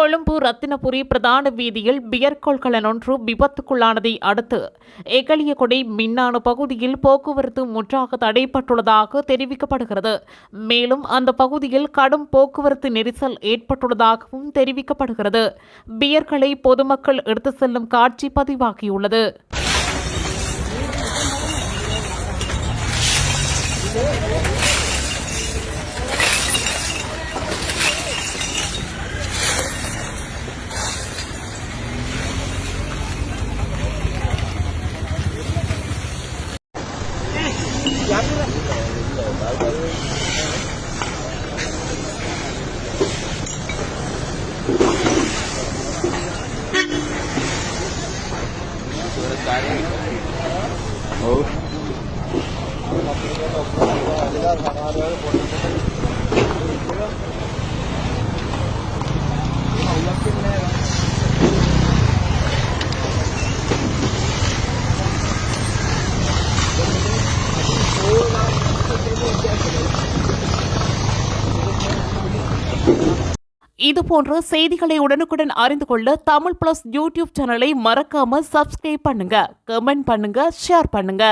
கொழும்பு ரத்தினபுரி பிரதான வீதியில் பியர் கொள்கலன் ஒன்று விபத்துக்குள்ளானதை அடுத்து எகலியகொடை மின்னான பகுதியில் போக்குவரத்து முற்றாக தடைப்பட்டுள்ளதாக தெரிவிக்கப்படுகிறது. மேலும் அந்த பகுதியில் கடும் போக்குவரத்து நெரிசல் ஏற்பட்டுள்ளதாகவும் தெரிவிக்கப்படுகிறது. பியர்களை பொதுமக்கள் எடுத்து செல்லும் காட்சி பதிவாகியுள்ளது. இதுபோன்ற செய்திகளை உடனுக்குடன் அறிந்து கொள்ள தமிழ் பிளஸ் யூடியூப் சேனலை மறக்காம சப்ஸ்கிரைப் பண்ணுங்க, கமெண்ட் பண்ணுங்க, ஷேர் பண்ணுங்க.